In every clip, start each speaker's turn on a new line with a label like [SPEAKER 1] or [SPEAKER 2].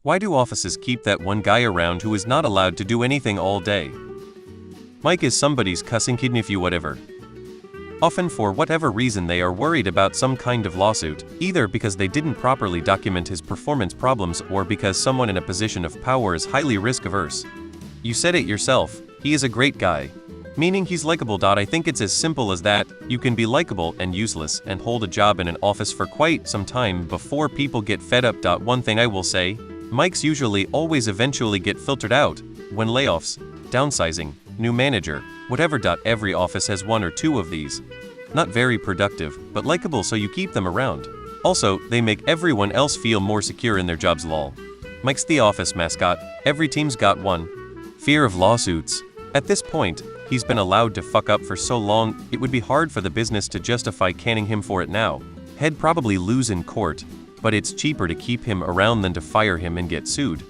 [SPEAKER 1] Why do offices keep that one guy around who is not allowed to do anything all day? Mike is somebody's cussing kid nephew whatever. Often for whatever reason they are worried about some kind of lawsuit, either because they didn't properly document his performance problems or because someone in a position of power is highly risk-averse. You said it yourself, he is a great guy. Meaning he's likable. I think it's as simple as that. You can be likable and useless and hold a job in an office for quite some time before people get fed up. One thing I will say, Mikes usually always eventually get filtered out when layoffs, downsizing, new manager, whatever. Every office has one or two of these. Not very productive, but likable, so you keep them around. Also, they make everyone else feel more secure in their jobs. Lol. Mike's the office mascot, every team's got one. Fear of lawsuits. At this point, he's been allowed to fuck up for so long, it would be hard for the business to justify canning him for it now. He'd probably lose in court, but it's cheaper to keep him around than to fire him and get sued.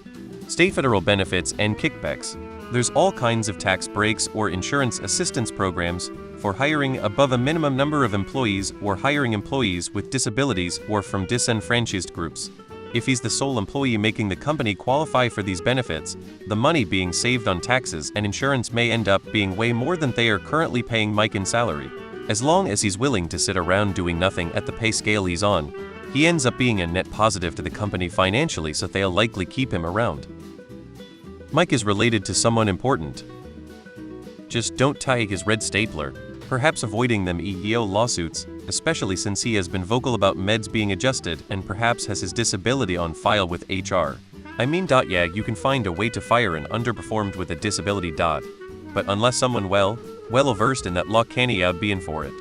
[SPEAKER 1] State federal benefits and kickbacks. There's all kinds of tax breaks or insurance assistance programs for hiring above a minimum number of employees or hiring employees with disabilities or from disenfranchised groups. If he's the sole employee making the company qualify for these benefits, the money being saved on taxes and insurance may end up being way more than they are currently paying Mike in salary. As long as he's willing to sit around doing nothing at the pay scale he's on, he ends up being a net positive to the company financially, so they'll likely keep him around. Mike is related to someone important. Just don't tie his red stapler, perhaps avoiding them EEO lawsuits, especially since he has been vocal about meds being adjusted and perhaps has his disability on file with HR. Yeah, you can find a way to fire an underperformed with a disability. But unless someone well-versed in that law, can he be in for it?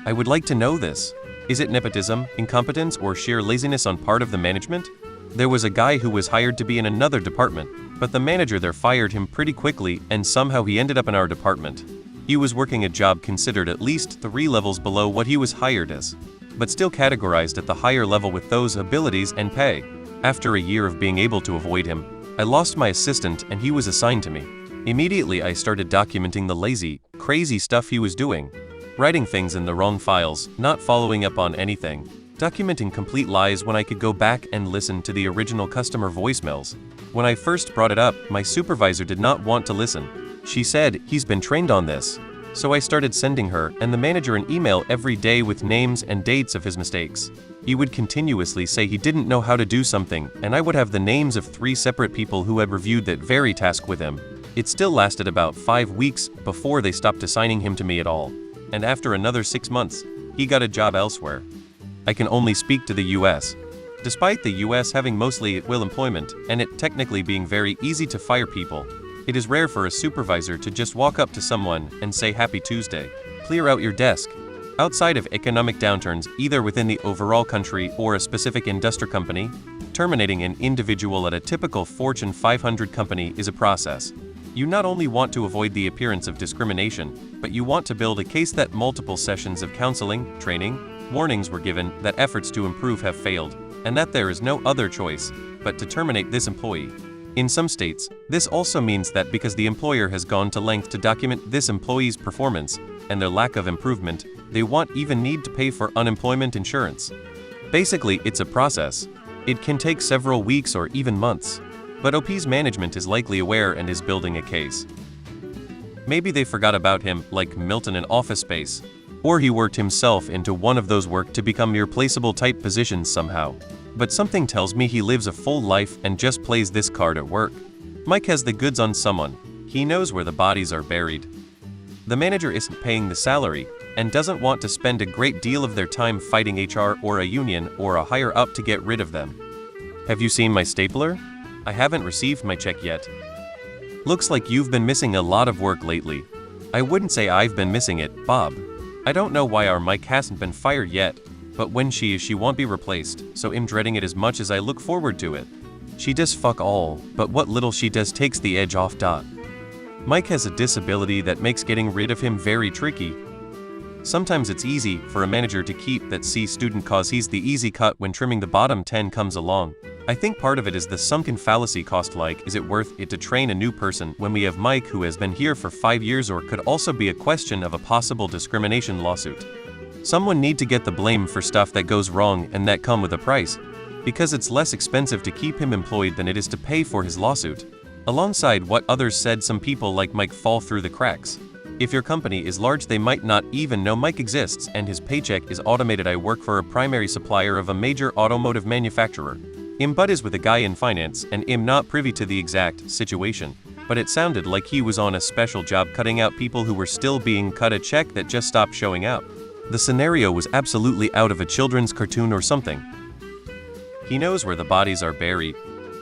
[SPEAKER 1] I would like to know this. Is it nepotism, incompetence, or sheer laziness on part of the management? There was a guy who was hired to be in another department, but the manager there fired him pretty quickly and somehow he ended up in our department. He was working a job considered at least 3 levels below what he was hired as, but still categorized at the higher level with those abilities and pay. After a year of being able to avoid him, I lost my assistant and he was assigned to me. Immediately I started documenting the lazy, crazy stuff he was doing. Writing things in the wrong files, not following up on anything. Documenting complete lies when I could go back and listen to the original customer voicemails. When I first brought it up, my supervisor did not want to listen. She said, he's been trained on this. So I started sending her and the manager an email every day with names and dates of his mistakes. He would continuously say he didn't know how to do something, and I would have the names of 3 separate people who had reviewed that very task with him. It still lasted about 5 weeks before they stopped assigning him to me at all. And after another 6 months, he got a job elsewhere. I can only speak to the US. Despite the US having mostly at-will employment, and it technically being very easy to fire people, it is rare for a supervisor to just walk up to someone and say Happy Tuesday, clear out your desk. Outside of economic downturns, either within the overall country or a specific industry company, terminating an individual at a typical Fortune 500 company is a process. You not only want to avoid the appearance of discrimination, but you want to build a case that multiple sessions of counseling, training, warnings were given, that efforts to improve have failed, and that there is no other choice but to terminate this employee. In some states, this also means that because the employer has gone to length to document this employee's performance and their lack of improvement, they won't even need to pay for unemployment insurance. Basically, it's a process. It can take several weeks or even months. But OP's management is likely aware and is building a case. Maybe they forgot about him, like Milton in Office Space. Or he worked himself into one of those work to become irreplaceable type positions somehow. But something tells me he lives a full life and just plays this card at work. Mike has the goods on someone. He knows where the bodies are buried. The manager isn't paying the salary and doesn't want to spend a great deal of their time fighting HR or a union or a higher up to get rid of them. Have you seen my stapler? I haven't received my check yet. Looks like you've been missing a lot of work lately. I wouldn't say I've been missing it, Bob. I don't know why our Mike hasn't been fired yet, but when she is, she won't be replaced, so I'm dreading it as much as I look forward to it. She does fuck all, but what little she does takes the edge off. Mike has a disability that makes getting rid of him very tricky. Sometimes it's easy for a manager to keep that C student cause he's the easy cut when trimming the bottom 10 comes along. I think part of it is the sunken fallacy cost, like, is it worth it to train a new person when we have Mike who has been here for 5 years, or could also be a question of a possible discrimination lawsuit. Someone need to get the blame for stuff that goes wrong and that come with a price. because it's less expensive to keep him employed than it is to pay for his lawsuit. Alongside what others said, some people like Mike fall through the cracks. If your company is large, they might not even know Mike exists and his paycheck is automated. I work for a primary supplier of a major automotive manufacturer. I'm buddies with a guy in finance and I'm not privy to the exact situation, but it sounded like he was on a special job cutting out people who were still being cut a check that just stopped showing up. The scenario was absolutely out of a children's cartoon or something. He knows where the bodies are buried.